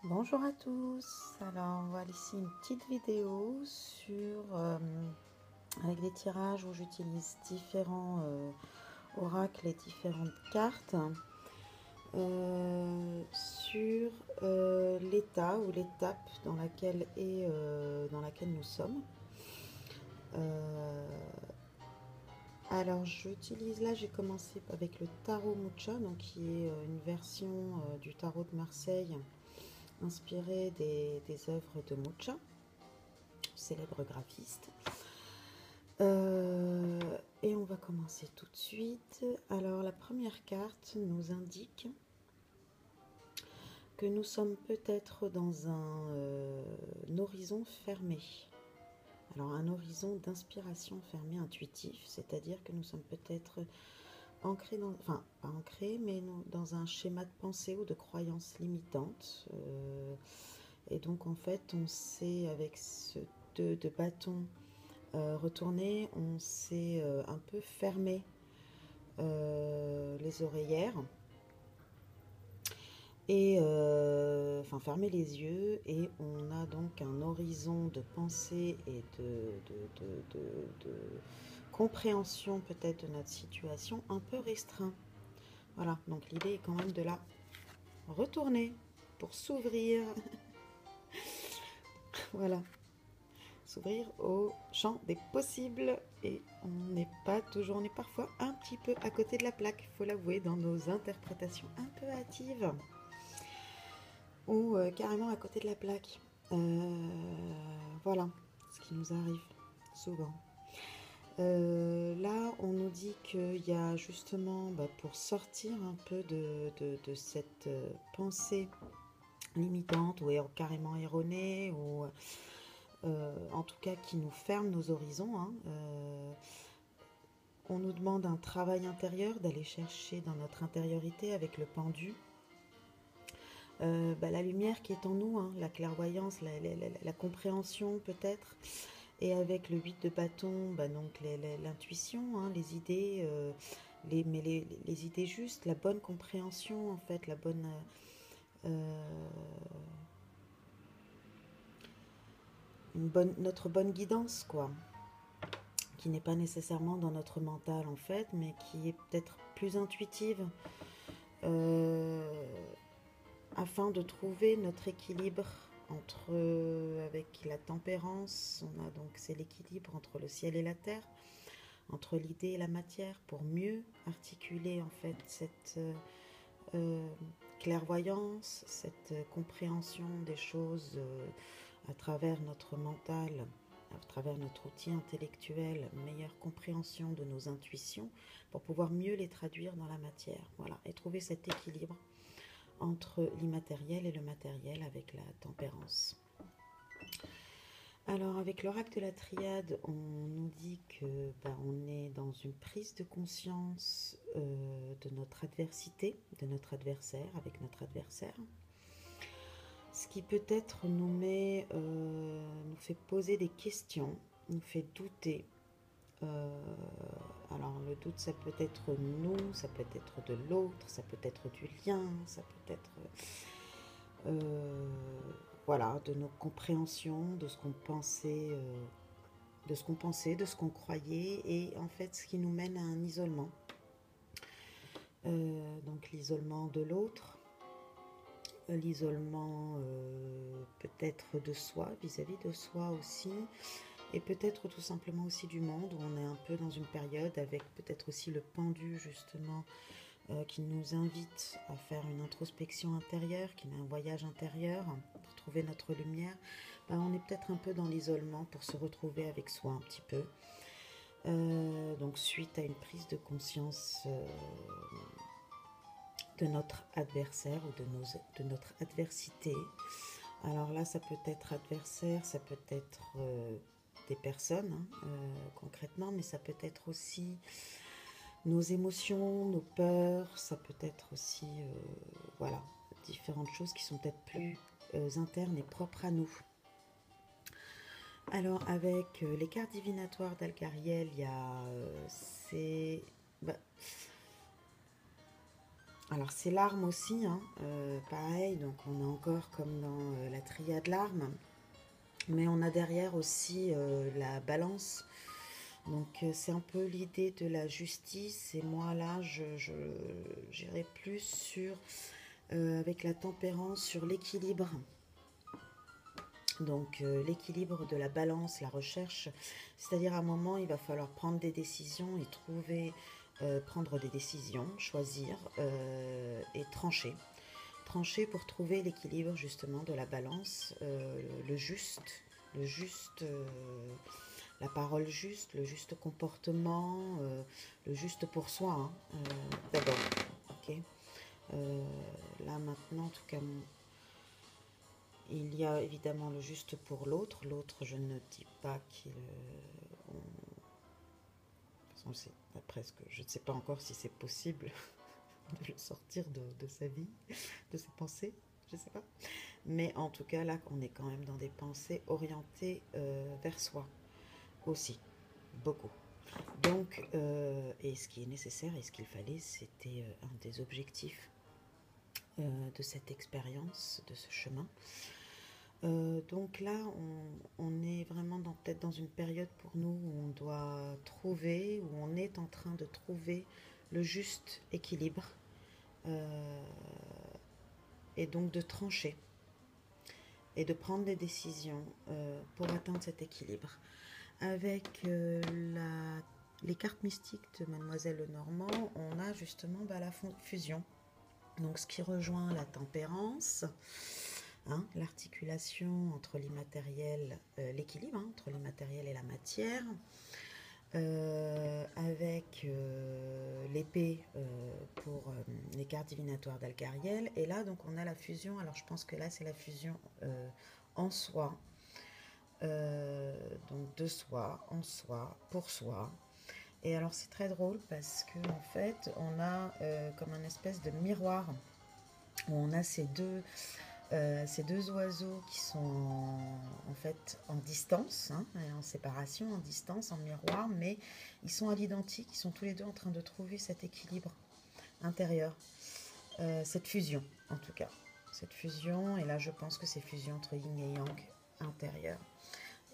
Bonjour à tous, alors voilà ici une petite vidéo sur avec des tirages où j'utilise différents oracles et différentes cartes sur l'état ou l'étape dans laquelle nous sommes. Euh, alors j'utilise là, j'ai commencé avec le tarot Mucha, donc qui est une version du tarot de Marseille inspirée des œuvres de Mucha, célèbre graphiste. Et on va commencer tout de suite. Alors la première carte nous indique que nous sommes peut-être dans un horizon fermé. Alors un horizon d'inspiration fermé intuitif, c'est-à-dire que nous sommes peut-être ancrés dans, enfin pas ancrés, mais dans un schéma de pensée ou de croyances limitantes. Et donc en fait on sait avec ce 2 de bâton retourné, on s'est un peu fermé les oreillères et enfin fermer les yeux, et on a donc un horizon de pensée et de compréhension peut-être de notre situation un peu restreint. Voilà, donc l'idée est quand même de la retourner pour s'ouvrir. Voilà, s'ouvrir au champ des possibles, et on est parfois un petit peu à côté de la plaque, faut l'avouer, dans nos interprétations un peu hâtives ou carrément à côté de la plaque. Voilà ce qui nous arrive souvent. Là, on nous dit qu'il y a justement, pour sortir un peu de cette pensée limitante ou carrément erronée, ou en tout cas qui nous ferme nos horizons, hein, on nous demande un travail intérieur, d'aller chercher dans notre intériorité avec le pendu la lumière qui est en nous, hein, la clairvoyance, la compréhension peut-être, et avec le 8 de bâton, donc l'intuition, hein, les idées, les idées justes, la bonne compréhension en fait, notre bonne guidance quoi, qui n'est pas nécessairement dans notre mental en fait, mais qui est peut-être plus intuitive, euh, afin de trouver notre équilibre entre, avec la tempérance, on a donc c'est l'équilibre entre le ciel et la terre, entre l'idée et la matière, pour mieux articuler en fait cette euh, clairvoyance, cette compréhension des choses à travers notre mental, à travers notre outil intellectuel, meilleure compréhension de nos intuitions pour pouvoir mieux les traduire dans la matière. Voilà, et trouver cet équilibre entre l'immatériel et le matériel avec la tempérance. Alors avec l'oracle de la triade, on nous dit que on est dans une prise de conscience de notre adversité, de notre adversaire, avec notre adversaire. Ce qui peut-être nous fait poser des questions, nous fait douter. Alors le doute, ça peut être nous, ça peut être de l'autre, ça peut être du lien, ça peut être euh, voilà, de nos compréhensions, de ce qu'on pensait, de ce qu'on croyait, et en fait ce qui nous mène à un isolement. Donc l'isolement de l'autre, l'isolement peut-être de soi, vis-à-vis de soi aussi, et peut-être tout simplement aussi du monde, où on est un peu dans une période avec peut-être aussi le pendu justement, qui nous invite à faire une introspection intérieure, qui est un voyage intérieur pour trouver notre lumière. On est peut-être un peu dans l'isolement pour se retrouver avec soi un petit peu. Donc suite à une prise de conscience de notre adversaire ou de notre adversité. Alors là, ça peut être adversaire, ça peut être des personnes, hein, concrètement, mais ça peut être aussi nos émotions, nos peurs, ça peut être aussi, voilà, différentes choses qui sont peut-être plus internes et propres à nous. Alors avec les cartes divinatoires d'Algariel, il y a bah, Alors c'est l'arme aussi, hein, pareil, donc on est encore comme dans la triade l'arme, mais on a derrière aussi la balance. Donc c'est un peu l'idée de la justice, et moi là j'irai plus sur, avec la tempérance, sur l'équilibre. Donc l'équilibre de la balance, la recherche, c'est-à-dire à un moment il va falloir prendre des décisions et trouver, prendre des décisions, choisir et trancher. Trancher pour trouver l'équilibre justement de la balance, le juste, la parole juste, le juste comportement, le juste pour soi, hein, d'abord. Ok. Euh, Là maintenant, en tout cas, il y a évidemment le juste pour l'autre. L'autre, je ne dis pas qu'il. Presque, je ne sais pas encore si c'est possible de le sortir de sa vie, de ses pensées, je ne sais pas. Mais en tout cas, là, on est quand même dans des pensées orientées vers soi aussi, beaucoup. Donc, et ce qui est nécessaire et ce qu'il fallait, c'était un des objectifs de cette expérience, de ce chemin. Donc là, on est vraiment peut-être dans une période pour nous où on doit trouver, où on est en train de trouver le juste équilibre, euh, et donc de trancher et de prendre des décisions pour atteindre cet équilibre. Avec les cartes mystiques de Mademoiselle Lenormand, on a justement la fusion. Donc ce qui rejoint la tempérance, hein, l'articulation entre l'immatériel, l'équilibre, hein, entre l'immatériel et la matière, avec l'épée pour les cartes divinatoires d'Algariel. Et là, donc, on a la fusion. Alors, je pense que là, c'est la fusion en soi. Donc, de soi, en soi, pour soi. Et alors, c'est très drôle parce que en fait, on a comme un espèce de miroir où on a ces deux oiseaux qui sont en fait en distance, hein, en séparation, en distance, en miroir, mais ils sont à l'identique, ils sont tous les deux en train de trouver cet équilibre intérieur, cette fusion en tout cas. Cette fusion, et là je pense que c'est fusion entre yin et yang intérieur.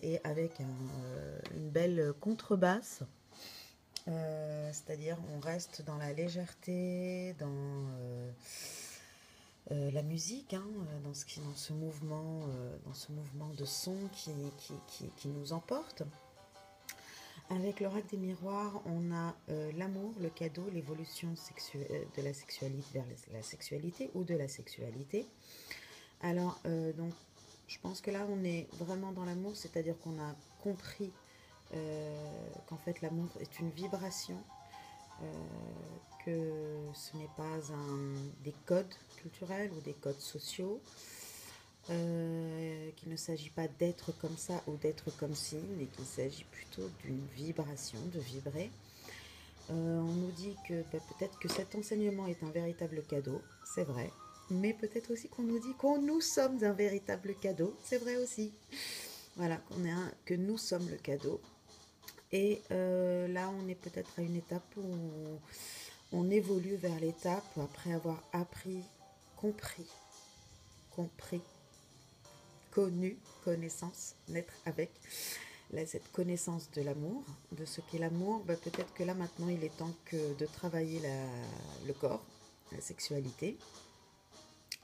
Et avec une belle contrebasse, c'est-à-dire on reste dans la légèreté, dans la musique, hein, dans dans ce mouvement de son qui nous emporte. Avec l'oracle des miroirs, on a l'amour, le cadeau, l'évolution de la sexualité vers la sexualité ou de la sexualité. Alors, donc, je pense que là, on est vraiment dans l'amour, c'est-à-dire qu'on a compris qu'en fait, l'amour est une vibration, euh, que ce n'est pas des codes culturels ou des codes sociaux, qu'il ne s'agit pas d'être comme ça ou d'être comme ci, mais qu'il s'agit plutôt d'une vibration, de vibrer. On nous dit que peut-être que cet enseignement est un véritable cadeau, c'est vrai, mais peut-être aussi qu'on nous dit qu'on nous sommes un véritable cadeau, c'est vrai aussi. Voilà, que nous sommes le cadeau. Et là, on est peut-être à une étape où on évolue vers l'étape où, après avoir appris, compris, connu, connaissance, naître avec, là, cette connaissance de l'amour, de ce qu'est l'amour, peut-être que là maintenant il est temps de travailler le corps, la sexualité.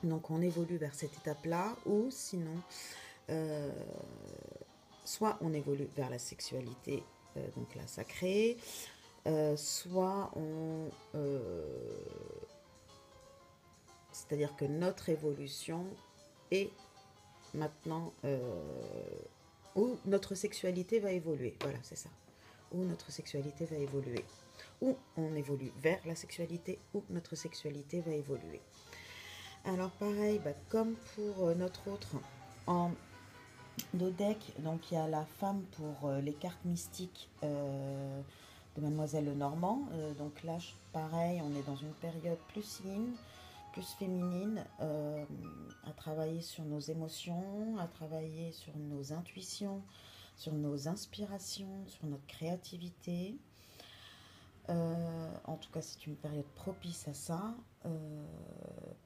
Donc on évolue vers cette étape-là, ou sinon, euh, soit on évolue vers la sexualité, donc la sacrée, soit c'est-à-dire que notre évolution est maintenant où notre sexualité va évoluer. Voilà, c'est ça. Où notre sexualité va évoluer. Où on évolue vers la sexualité, où notre sexualité va évoluer. Alors pareil, comme pour notre autre, en deck, donc il y a la femme pour les cartes mystiques de Mademoiselle Lenormand. Donc là, pareil, on est dans une période plus yin, plus féminine, à travailler sur nos émotions, à travailler sur nos intuitions, sur nos inspirations, sur notre créativité. En tout cas, c'est une période propice à ça.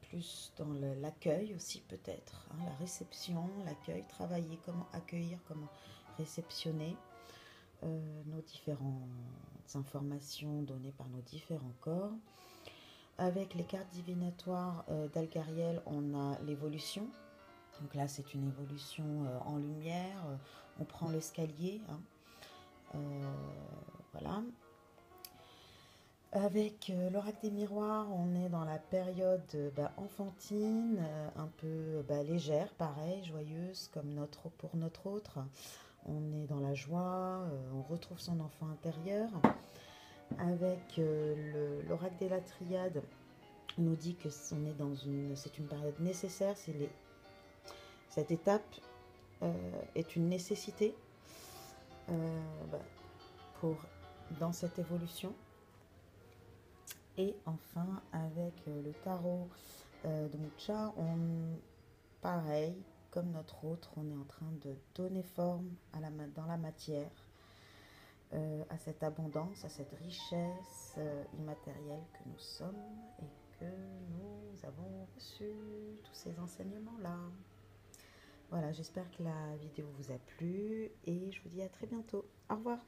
Plus dans l'accueil aussi peut-être, hein, la réception, l'accueil, travailler comment accueillir, comment réceptionner nos différentes informations données par nos différents corps. Avec les cartes divinatoires d'Algariel, on a l'évolution. Donc là, c'est une évolution en lumière. On prend l'escalier. Hein. Voilà. Avec l'oracle des miroirs, on est dans la période enfantine, un peu légère, pareil, joyeuse, comme pour notre autre. On est dans la joie, on retrouve son enfant intérieur. Avec l'oracle des Latriades, on nous dit que c'est une période nécessaire, cette étape est une nécessité pour, dans cette évolution. Et enfin, avec le tarot de Mucha, pareil, comme notre autre, on est en train de donner forme dans la matière, à cette abondance, à cette richesse immatérielle que nous sommes et que nous avons reçu tous ces enseignements-là. Voilà, j'espère que la vidéo vous a plu et je vous dis à très bientôt. Au revoir.